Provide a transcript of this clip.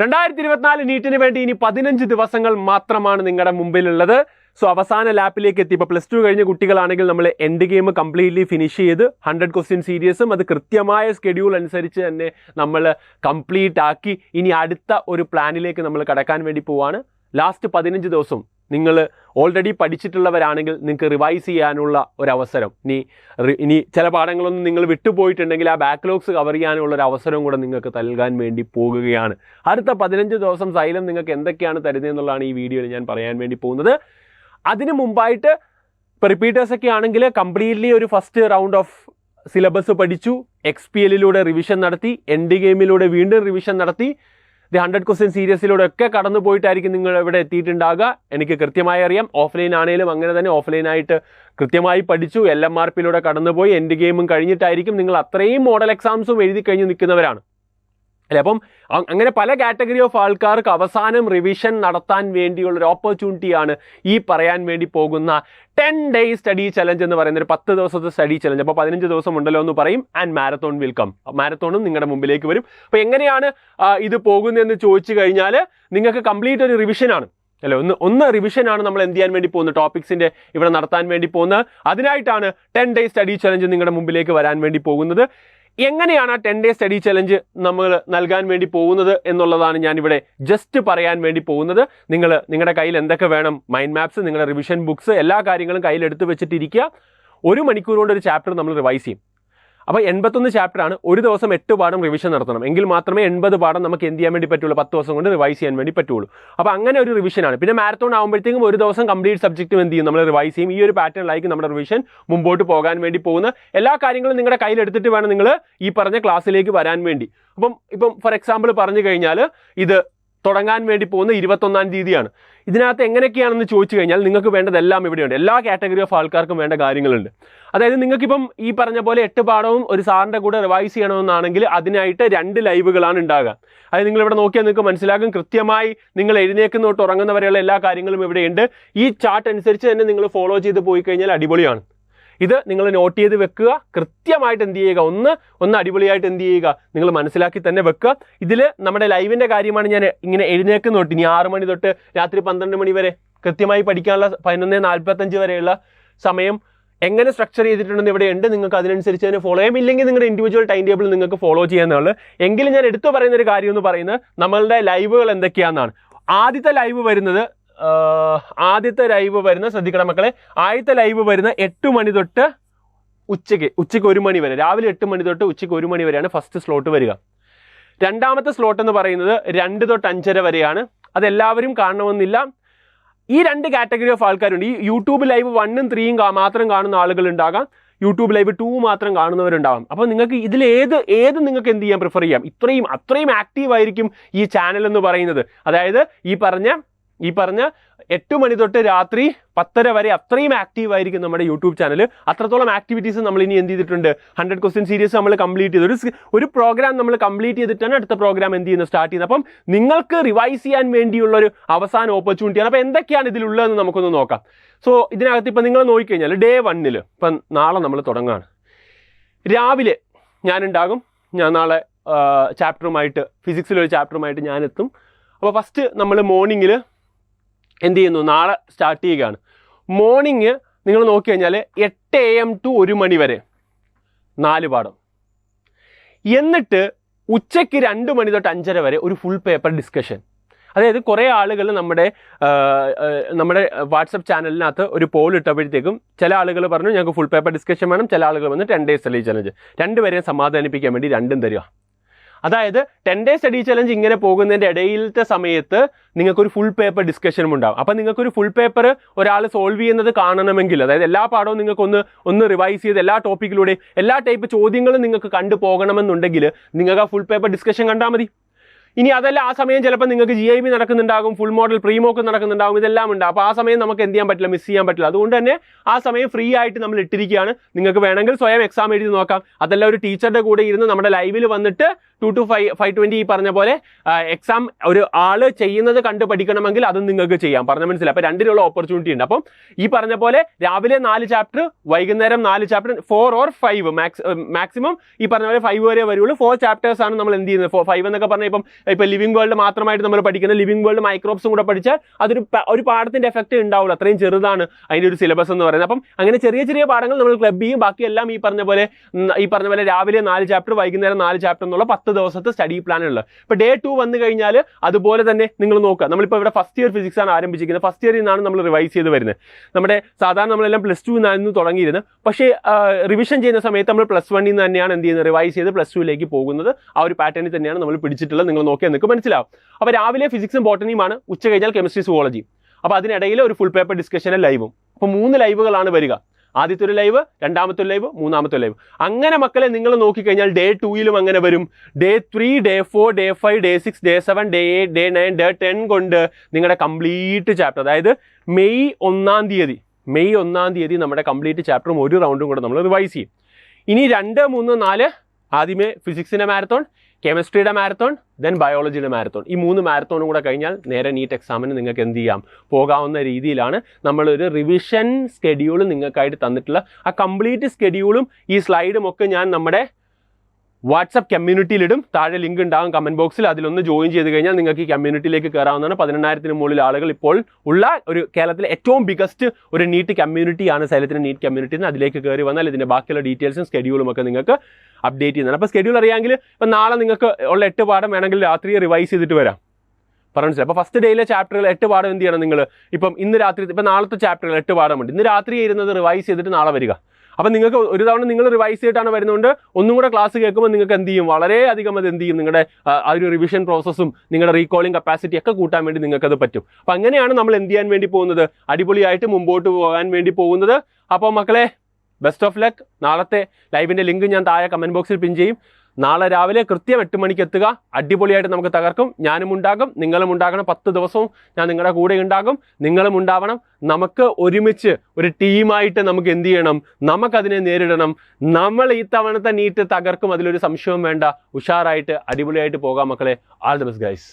2024 നീറ്റിന് വേണ്ടി ഇനി 15 ദിവസങ്ങൾ മാത്രമാണ് നിങ്ങളുടെ മുമ്പിലുള്ളത്. സോ അവസാന ലാപ്പിലേക്ക് എത്തി. ഇപ്പോൾ +2 കഴിഞ്ഞ കുട്ടികളാണെങ്കിൽ നമ്മൾ എൻഡ് ഗെയിം കംപ്ലീറ്റ്ലി ഫിനിഷ് ചെയ്ത് 100 ക്വസ്റ്റ്യൻ സീരീസും അത് കൃത്യമായ സ്കെഡ്യൂൾ അനുസരിച്ച് തന്നെ നമ്മൾ കംപ്ലീറ്റ് ആക്കി ഇനി അടുത്ത ഒരു പ്ലാനിലേക്ക് നമ്മൾ കടക്കാൻ വേണ്ടി പോവാണ്. ലാസ്റ്റ് 15 ദിവസം നിങ്ങൾ ഓൾറെഡി പഠിച്ചിട്ടുള്ളവരാണെങ്കിൽ നിങ്ങൾക്ക് റിവൈസ് ചെയ്യാനുള്ള ഒരവസരം, ഇനി ചില പാഠങ്ങളൊന്നും നിങ്ങൾ വിട്ടുപോയിട്ടുണ്ടെങ്കിൽ ആ ബാക്ക്ലോഗ്സ് കവർ ചെയ്യാനുള്ള ഒരു അവസരം കൂടെ നിങ്ങൾക്ക് നൽകാൻ വേണ്ടി പോകുകയാണ്. അടുത്ത 15 ദിവസം സൈലം നിങ്ങൾക്ക് എന്തൊക്കെയാണ് തരുന്നതെന്നുള്ളതാണ് ഈ വീഡിയോയിൽ ഞാൻ പറയാൻ വേണ്ടി പോകുന്നത്. അതിന് മുമ്പായിട്ട് ഇപ്പോൾ റിപ്പീറ്റേഴ്സൊക്കെ ആണെങ്കിൽ കംപ്ലീറ്റ്ലി ഒരു ഫസ്റ്റ് റൗണ്ട് ഓഫ് സിലബസ് പഠിച്ചു, XPLലൂടെ റിവിഷൻ നടത്തി, എൻഡ് ഗെയിമിലൂടെ വീണ്ടും റിവിഷൻ നടത്തി, 100 ക്വസ്റ്റ്യൻ സീരീസിലൂടെ ഒക്കെ കടന്നു പോയിട്ടായിരിക്കും നിങ്ങൾ ഇവിടെ എത്തിയിട്ടുണ്ടാകുക. എനിക്ക് കൃത്യമായി അറിയാം. ഓഫ്ലൈൻ ആണെങ്കിലും അങ്ങനെ തന്നെ ഓഫ്ലൈനായിട്ട് കൃത്യമായി പഠിച്ചു, LMRPയിലൂടെ കടന്നുപോയി, എൻഡ് ഗെയിമും കഴിഞ്ഞിട്ടായിരിക്കും നിങ്ങൾ അത്രയും മോഡൽ എക്സാംസും എഴുതി കഴിഞ്ഞ് നിൽക്കുന്നവരാണ് അല്ലേ. അപ്പം അങ്ങനെ പല കാറ്റഗറി ഓഫ് ആൾക്കാർക്ക് അവസാനം റിവിഷൻ നടത്താൻ വേണ്ടിയുള്ളൊരു ഓപ്പർച്യൂണിറ്റിയാണ് ഈ പറയാൻ വേണ്ടി പോകുന്ന 10 ഡേയ്സ് സ്റ്റഡി ചലഞ്ച് എന്ന് പറയുന്ന ഒരു 10 ദിവസത്തെ സ്റ്റഡി ചലഞ്ച്. അപ്പോൾ 15 ദിവസം ഉണ്ടല്ലോ എന്ന് പറയും. And marathon will come. മാരത്തോണും നിങ്ങളുടെ മുമ്പിലേക്ക് വരും. അപ്പോൾ എങ്ങനെയാണ് ഇത് പോകുന്നതെന്ന് ചോദിച്ചു കഴിഞ്ഞാൽ നിങ്ങൾക്ക് കംപ്ലീറ്റ് ഒരു റിവിഷനാണ് അല്ലേ. ഒന്ന് റിവിഷനാണ് നമ്മൾ എന്ത് ചെയ്യാൻ വേണ്ടി പോകുന്നത്, ടോപ്പിക്സിൻ്റെ ഇവിടെ നടത്താൻ വേണ്ടി പോകുന്നത്. അതിനായിട്ടാണ് 10 ഡേയ്സ് സ്റ്റഡി ചലഞ്ച് നിങ്ങളുടെ മുമ്പിലേക്ക് വരാൻ വേണ്ടി പോകുന്നത്. എങ്ങനെയാണ് 10 ഡേ സ്റ്റഡി ചലഞ്ച് നമ്മൾ നൽകാൻ വേണ്ടി പോകുന്നത് എന്നുള്ളതാണ് ഞാനിവിടെ ജസ്റ്റ് പറയാൻ വേണ്ടി പോകുന്നത്. നിങ്ങളുടെ കയ്യിൽ എന്തൊക്കെ വേണം, മൈൻഡ് മാപ്സ്, നിങ്ങളുടെ റിവിഷൻ ബുക്സ്, എല്ലാ കാര്യങ്ങളും കയ്യിലെടുത്ത് വെച്ചിട്ടിരിക്കുക. 1 മണിക്കൂർ കൊണ്ട് ഒരു ചാപ്റ്റർ നമ്മൾ റിവൈസ് ചെയ്യും. അപ്പോൾ 81 ചാപ്റ്ററാണ്. ഒരു ദിവസം 8 പാഠം റിവിഷൻ നടത്തണം. എങ്കിൽ മാത്രമേ 80 പാഠം നമുക്ക് എന്ത് ചെയ്യാൻ വേണ്ടി പറ്റുള്ളൂ, 10 ദിവസം കൊണ്ട് റിവൈസ് ചെയ്യാൻ വേണ്ടി പറ്റുള്ളൂ. അപ്പോൾ അങ്ങനെ ഒരു റിവിഷനാണ്. പിന്നെ മാരത്തോൺ ആകുമ്പോഴത്തേക്കും ഒരു ദിവസം കംപ്ലീറ്റ് സബ്ജക്റ്റും എന്ത് ചെയ്യും, നമ്മൾ റിവൈസ് ചെയ്യും. ഈ ഒരു പാറ്റേണിലായിരിക്കും നമ്മുടെ റിവിഷൻ മുമ്പോട്ട് പോകാൻ വേണ്ടി പോകുന്ന. എല്ലാ കാര്യങ്ങളും നിങ്ങളുടെ കയ്യിലെടുത്തിട്ട് വേണം നിങ്ങൾ ഈ പറഞ്ഞ ക്ലാസ്സിലേക്ക് വരാൻ വേണ്ടി. ഇപ്പം ഫോർ എക്സാമ്പിൾ പറഞ്ഞു കഴിഞ്ഞാൽ ഇത് തുടങ്ങാൻ വേണ്ടി പോകുന്ന 21-ാം തീയതിയാണ്. ഇതിനകത്ത് എങ്ങനെയൊക്കെയാണെന്ന് ചോദിച്ചു കഴിഞ്ഞാൽ നിങ്ങൾക്ക് വേണ്ടതെല്ലാം ഇവിടെയുണ്ട്. എല്ലാ കാറ്റഗറി ഓഫ് ആൾക്കാർക്കും വേണ്ട കാര്യങ്ങളുണ്ട്. അതായത് നിങ്ങൾക്കിപ്പം ഈ പറഞ്ഞ പോലെ 8 പാഠവും ഒരു സാറിൻ്റെ കൂടെ റിവൈസ് ചെയ്യണമെന്നാണെങ്കിൽ അതിനായിട്ട് 2 ലൈവുകളാണ് ഉണ്ടാകുക. അത് നിങ്ങളിവിടെ നോക്കിയാൽ നിങ്ങൾക്ക് മനസ്സിലാക്കും. കൃത്യമായി നിങ്ങൾ എഴുന്നേക്കുന്ന തൊട്ട് ഉറങ്ങുന്നവരെയുള്ള എല്ലാ കാര്യങ്ങളും ഇവിടെയുണ്ട്. ഈ ചാർട്ട് അനുസരിച്ച് തന്നെ നിങ്ങൾ ഫോളോ ചെയ്ത് പോയി കഴിഞ്ഞാൽ അടിപൊളിയാണ്. ഇത് നിങ്ങൾ നോട്ട് ചെയ്ത് വെക്കുക. കൃത്യമായിട്ട് എന്ത് ചെയ്യുക, ഒന്ന് അടിപൊളിയായിട്ട് എന്ത് ചെയ്യുക, നിങ്ങൾ മനസ്സിലാക്കി തന്നെ വെക്കുക. ഇതിൽ നമ്മുടെ ലൈവിൻ്റെ കാര്യമാണ് ഞാൻ ഇങ്ങനെ എഴുന്നേക്കുന്ന തൊട്ട് ഇനി 6 മണി തൊട്ട് രാത്രി 12 മണി വരെ കൃത്യമായി പഠിക്കാനുള്ള 11:45 വരെയുള്ള സമയം എങ്ങനെ സ്ട്രക്ചർ ചെയ്തിട്ടുണ്ടെന്ന് ഇവിടെ ഉണ്ട്. നിങ്ങൾക്ക് അതിനനുസരിച്ച് തന്നെ ഫോളോ ചെയ്യാം. ഇല്ലെങ്കിൽ നിങ്ങളുടെ ഇൻഡിവിജ്വൽ ടൈം ടേബിൾ നിങ്ങൾക്ക് ഫോളോ ചെയ്യാന്നുള്ളത്. എങ്കിലും ഞാൻ എടുത്തു പറയുന്ന ഒരു കാര്യം എന്ന് പറയുന്നത് നമ്മളുടെ ലൈവുകൾ എന്തൊക്കെയാണെന്നാണ്. ആദ്യത്തെ ലൈവ് വരുന്ന ശ്രദ്ധിക്കണം മക്കളെ. ആദ്യത്തെ ലൈവ് വരുന്ന 8 മണി തൊട്ട് ഉച്ചയ്ക്ക് 1 മണി വരെ, രാവിലെ 8 മണി തൊട്ട് ഉച്ചയ്ക്ക് 1 മണി വരെയാണ് ഫസ്റ്റ് സ്ലോട്ട് വരിക. രണ്ടാമത്തെ സ്ലോട്ട് എന്ന് പറയുന്നത് 2 തൊട്ട് 5:30 വരെയാണ്. അതെല്ലാവരും കാണണമെന്നില്ല. ഈ 2 കാറ്റഗറി ഓഫ് ആൾക്കാരുണ്ട്. ഈ യൂട്യൂബ് ലൈവ് 1ഉം 3ഉം മാത്രം കാണുന്ന ആളുകൾ ഉണ്ടാകാം, യൂട്യൂബ് ലൈവ് 2 മാത്രം കാണുന്നവരുണ്ടാകും. അപ്പോൾ നിങ്ങൾക്ക് ഇതിൽ ഏത് നിങ്ങൾക്ക് എന്ത് ചെയ്യാൻ പ്രിഫർ ചെയ്യാം. അത്രയും ആക്റ്റീവ് ആയിരിക്കും ഈ ചാനൽ എന്ന് പറയുന്നത്. അതായത് ഈ പറഞ്ഞ 8 മണി തൊട്ട് രാത്രി 10:30 വരെ അത്രയും ആക്റ്റീവ് ആയിരിക്കും നമ്മുടെ യൂട്യൂബ് ചാനൽ. അത്രത്തോളം ആക്ടിവിറ്റീസ് നമ്മൾ ഇനി എന്ത് ചെയ്തിട്ടുണ്ട്, 100 ക്വസ്റ്റ്യൻ സീരീസ് നമ്മൾ കംപ്ലീറ്റ് ചെയ്ത് ഒരു പ്രോഗ്രാം നമ്മൾ കംപ്ലീറ്റ് ചെയ്തിട്ടാണ് അടുത്ത പ്രോഗ്രാം എന്ത് ചെയ്യുന്നത്, സ്റ്റാർട്ട് ചെയ്യുന്നത്. അപ്പം നിങ്ങൾക്ക് റിവൈസ് ചെയ്യാൻ വേണ്ടിയുള്ളൊരു അവസാന ഓപ്പർച്യൂണിറ്റിയാണ്. അപ്പോൾ എന്തൊക്കെയാണ് ഇതിലുള്ളതെന്ന് നമുക്കൊന്ന് നോക്കാം. സോ ഇതിനകത്ത് ഇപ്പം നിങ്ങൾ നോക്കിക്കഴിഞ്ഞാൽ ഡേ 1 ഇപ്പം നാളെ നമ്മൾ തുടങ്ങുകയാണ്. രാവിലെ ഞാനുണ്ടാകും. ഞാൻ നാളെ ചാപ്റ്ററുമായിട്ട്, ഫിസിക്സിലൊരു ചാപ്റ്ററുമായിട്ട് ഞാൻ എത്തും. അപ്പോൾ ഫസ്റ്റ് നമ്മൾ മോർണിംഗിൽ എന്ത് ചെയ്യുന്നു, നാളെ സ്റ്റാർട്ട് ചെയ്യുകയാണ്. മോർണിംഗ് നിങ്ങൾ നോക്കി കഴിഞ്ഞാൽ 8 AM to 1 മണി വരെ 4 പാഠം. എന്നിട്ട് ഉച്ചയ്ക്ക് 2 മണി തൊട്ട് 5:30 വരെ ഒരു ഫുൾ പേപ്പർ ഡിസ്കഷൻ. അതായത് കുറേ ആളുകൾ നമ്മുടെ വാട്സപ്പ് ചാനലിനകത്ത് ഒരു പോൾ ഇട്ടപ്പോഴത്തേക്കും ചില ആളുകൾ പറഞ്ഞു ഞങ്ങൾക്ക് ഫുൾ പേപ്പർ ഡിസ്കഷൻ വേണം, ചില ആളുകൾ വന്ന് 10 ഡേ സ്റ്റഡി ചലഞ്ച്. രണ്ടുപേരെയും സമാധാനിപ്പിക്കാൻ വേണ്ടി രണ്ടും തരിക. അതായത് 10 ഡേ സ്റ്റഡി ചലഞ്ച് ഇങ്ങനെ പോകുന്നതിൻ്റെ ഇടയിലത്തെ സമയത്ത് നിങ്ങൾക്കൊരു ഫുൾ പേപ്പർ ഡിസ്കഷനും ഉണ്ടാകും. അപ്പം നിങ്ങൾക്കൊരു ഫുൾ പേപ്പർ ഒരാൾ സോൾവ് ചെയ്യുന്നത് കാണണമെങ്കിൽ, അതായത് എല്ലാ പാഠവും നിങ്ങൾക്കൊന്ന് റിവൈസ് ചെയ്ത് എല്ലാ ടോപ്പിക്കിലൂടെയും എല്ലാ ടൈപ്പ് ചോദ്യങ്ങളും നിങ്ങൾക്ക് കണ്ടു പോകണമെന്നുണ്ടെങ്കിൽ നിങ്ങൾക്ക് ആ ഫുൾ പേപ്പർ ഡിസ്കഷൻ കണ്ടാൽ മതി. ഇനി അതല്ല, ആ സമയം ചിലപ്പോൾ നിങ്ങൾക്ക് GIB നടക്കുന്നുണ്ടാകും, ഫുൾ മോഡൽ പ്രീമോക്ക് നടക്കുന്നുണ്ടാകും, ഇതെല്ലാം ഉണ്ട്. അപ്പോൾ ആ സമയം നമുക്ക് എന്ത് ചെയ്യാൻ പറ്റില്ല, മിസ് ചെയ്യാൻ പറ്റില്ല. അതുകൊണ്ട് തന്നെ ആ സമയം ഫ്രീ ആയിട്ട് നമ്മൾ ഇട്ടിരിക്കുകയാണ്. നിങ്ങൾക്ക് വേണമെങ്കിൽ സ്വയം എക്സാം എഴുതി നോക്കാം. അതല്ല, ഒരു ടീച്ചറുടെ കൂടെ ഇരുന്ന് നമ്മുടെ ലൈവിൽ വന്നിട്ട് 2 to 5:20 ഈ പറഞ്ഞ പോലെ എക്സാം ഒരു ആള് ചെയ്യുന്നത് കണ്ട് പഠിക്കണമെങ്കിൽ അതും നിങ്ങൾക്ക് ചെയ്യാം. പറഞ്ഞ മനസ്സിലായി. അപ്പോൾ രണ്ടിനുള്ള ഓപ്പർച്യൂണിറ്റി ഉണ്ട്. അപ്പം ഈ പറഞ്ഞ പോലെ രാവിലെ 4 ചാപ്റ്റർ, വൈകുന്നേരം 4 ചാപ്റ്റർ, 4 or 5 മാക്സിമം ഈ പറഞ്ഞ പോലെ 5 വരെ വരുള്ളൂ. 4 ചാപ്റ്റേഴ്സ് ആണ് നമ്മൾ എന്ത് ചെയ്യുന്നത്. 5 എന്നൊക്കെ പറഞ്ഞാൽ ഇപ്പം ഇപ്പോൾ ലിവിംഗ് വേൾഡ് മാത്രമായിട്ട് നമ്മൾ പഠിക്കുന്ന ലിവിംഗ് വേൾഡ് മൈക്രോബ്സും കൂടെ പഠിച്ചാൽ ഒരു പാഠത്തിന്റെ എഫക്റ്റ് ഉണ്ടാവില്ല, അത്രയും ചെറുതാണ് അതിൻ്റെ ഒരു സിലബസ് എന്ന് പറയുന്നത്. അപ്പം അങ്ങനെ ചെറിയ ചെറിയ പാഠങ്ങൾ നമ്മൾ ക്ലബ് ചെയ്യും, ബാക്കിയെല്ലാം ഈ പറഞ്ഞ പോലെ രാവിലെ 4 ചാപ്റ്റർ വൈകുന്നേരം 4 ചാപ്റ്റർ എന്നുള്ള 10 ദിവസത്തെ സ്റ്റഡി പ്ലാൻ ഉള്ളത്. ഇപ്പോൾ ഡേ 2 വന്നു കഴിഞ്ഞാൽ അതുപോലെ തന്നെ നിങ്ങൾ നോക്കുക. നമ്മളിപ്പോൾ ഇവിടെ ഫസ്റ്റ് ഇയർ ഫിസിക്സ് ആണ് ആരംഭിച്ചിരിക്കുന്നത്. ഫസ്റ്റ് ഇയറിൽ നിന്നാണ് നമ്മൾ റിവൈസ് ചെയ്ത് വരുന്നത്. നമ്മുടെ സാധാരണ നമ്മളെല്ലാം +2 നിന്നായിരുന്നു തുടങ്ങിയിരുന്നത്. പക്ഷേ റിവിഷൻ ചെയ്യുന്ന സമയത്ത് നമ്മൾ +1 നിന്ന് തന്നെയാണ് എന്ത് ചെയ്യുന്നത്, റിവൈസ് ചെയ്ത് +2ലേക്ക് പോകുന്നത്. ആ ഒരു പാറ്റേണിൽ തന്നെയാണ് നമ്മൾ പിടിച്ചിട്ടുള്ളത്. നിങ്ങൾ നോക്കിയാൽ നിങ്ങൾക്ക് മനസ്സിലാവും. അപ്പോൾ രാവിലെ ഫിസിക്സും ബോട്ടണിയുമാണ്, ഉച്ച കഴിഞ്ഞാൽ കെമിസ്ട്രി സുവോളജി. അപ്പോൾ അതിനിടയിൽ ഒരു ഫുൾ പേപ്പർ ഡിസ്കഷനും ലൈവും. അപ്പോൾ 3 ലൈവുകളാണ് വരിക. ആദ്യത്തെ ഒരു ലൈവ്, രണ്ടാമത്തെ ഒരു ലൈവ്, മൂന്നാമത്തെ ലൈവ്. അങ്ങനെ മക്കളെ നിങ്ങൾ നോക്കിക്കഴിഞ്ഞാൽ ഡേ 2യിലും അങ്ങനെ വരും. Day 3, day 4, day 5, day 6, day 7, day 8, day 9, day 10 കൊണ്ട് നിങ്ങളുടെ കംപ്ലീറ്റ് ചാപ്റ്റർ, അതായത് മെയ് 1-ാം തീയതി നമ്മുടെ കംപ്ലീറ്റ് ചാപ്റ്ററും ഒരു റൗണ്ടും കൂടെ നമ്മൾ റിവൈസ് ചെയ്യും. ഇനി 2, 3, 4 ആദ്യമേ ഫിസിക്സിൻ്റെ മാരത്തോൺ, കെമിസ്ട്രിയുടെ മാരത്തോൺ, ദെൻ ബയോളജിയുടെ മാരത്തോൺ. ഈ 3 മാരത്തോണും കൂടെ കഴിഞ്ഞാൽ നേരെ നീറ്റ് എക്സാമിന് നിങ്ങൾക്ക് എന്ത് ചെയ്യാം, പോകാവുന്ന രീതിയിലാണ് നമ്മളൊരു റിവിഷൻ സ്കെഡ്യൂൾ നിങ്ങൾക്കായിട്ട് തന്നിട്ടുള്ള. ആ കംപ്ലീറ്റ് സ്കെഡ്യൂളും ഈ സ്ലൈഡും ഒക്കെ ഞാൻ നമ്മുടെ വാട്സപ്പ് കമ്മ്യൂണിറ്റിയിലിടും. താഴെ ലിങ്ക് ഉണ്ടാകും കമൻറ്റ് ബോക്സിൽ. അതിലൊന്ന് ജോയിൻ ചെയ്ത് കഴിഞ്ഞാൽ നിങ്ങൾക്ക് ഈ കമ്മ്യൂണിറ്റിയിലേക്ക് കയറാവുന്നതാണ്. 18,000-ന് മുകളിൽ ആളുകൾ ഇപ്പോൾ ഉള്ള ഒരു കേരളത്തിലെ ഏറ്റവും ബിഗസ്റ്റ് ഒരു നീറ്റ് കമ്മ്യൂണിറ്റിയാണ് സൈലത്തിൻ്റെ നീറ്റ് കമ്മ്യൂണിറ്റി. അതിലേക്ക് കയറി വന്നാൽ ഇതിൻ്റെ ബാക്കിയുള്ള ഡീറ്റെയിൽസും സ്കെഡ്യൂളും ഒക്കെ നിങ്ങൾക്ക് അപ്ഡേറ്റ് ചെയ്യുന്നതാണ്. അപ്പോൾ സ്കെഡ്യൂൾ അറിയാമെങ്കിൽ ഇപ്പം നാളെ നിങ്ങൾക്ക് ഉള്ള 8 പാഠം വേണമെങ്കിൽ രാത്രി റിവൈസ് ചെയ്തിട്ട് വരാം. പറഞ്ഞു. അപ്പോൾ ഫസ്റ്റ് ഡേയിലെ ചാപ്റ്ററുകൾ 8 പാഠം എന്ത് ചെയ്യണം നിങ്ങൾ, ഇപ്പം ഇന്ന് രാത്രി, ഇപ്പം നാളത്തെ ചാപ്റ്ററുകൾ 8 പാഠമുണ്ട്, ഇന്ന് രാത്രി ഇരുന്നത് റിവൈസ് ചെയ്തിട്ട് നാളെ വരിക. അപ്പം നിങ്ങൾക്ക് ഒരു തവണ നിങ്ങൾ റിവൈസ് ചെയ്തിട്ടാണ് വരുന്നതുകൊണ്ട് ഒന്നും കൂടെ ക്ലാസ് കേൾക്കുമ്പോൾ നിങ്ങൾക്ക് എന്ത് ചെയ്യും, വളരെയധികം അത് എന്ത് ചെയ്യും, നിങ്ങളുടെ ആ ഒരു റിവിഷൻ പ്രോസസ്സും നിങ്ങളുടെ റീകോളിംഗ് കപ്പാസിറ്റി ഒക്കെ കൂട്ടാൻ വേണ്ടി നിങ്ങൾക്കത് പറ്റും. അപ്പം അങ്ങനെയാണ് നമ്മൾ എന്ത് ചെയ്യാൻ വേണ്ടി പോകുന്നത്, അടിപൊളിയായിട്ട് മുമ്പോട്ട് പോകാൻ വേണ്ടി പോകുന്നത്. അപ്പോൾ മക്കളെ ബെസ്റ്റ് ഓഫ് ലക്ക്. നാളത്തെ ലൈവിൻ്റെ ലിങ്ക് ഞാൻ താഴെ കമൻറ്റ് ബോക്സിൽ പിൻ ചെയ്യും. നാളെ രാവിലെ കൃത്യം 8 മണിക്ക് എത്തുക. അടിപൊളിയായിട്ട് നമുക്ക് തകർക്കും. ഞാനും ഉണ്ടാകും, നിങ്ങളും ഉണ്ടാകണം. 10 ദിവസവും ഞാൻ നിങ്ങളുടെ കൂടെ ഉണ്ടാകും, നിങ്ങളും ഉണ്ടാവണം. നമുക്ക് ഒരുമിച്ച് ഒരു ടീമായിട്ട് നമുക്ക് എന്ത് ചെയ്യണം, നമുക്കതിനെ നേരിടണം. നമ്മൾ ഈ തവണത്തെ നീറ്റ് തകർക്കും, അതിലൊരു സംശയവും വേണ്ട. ഉഷാറായിട്ട് അടിപൊളിയായിട്ട് പോകാം മക്കളെ. All the best guys.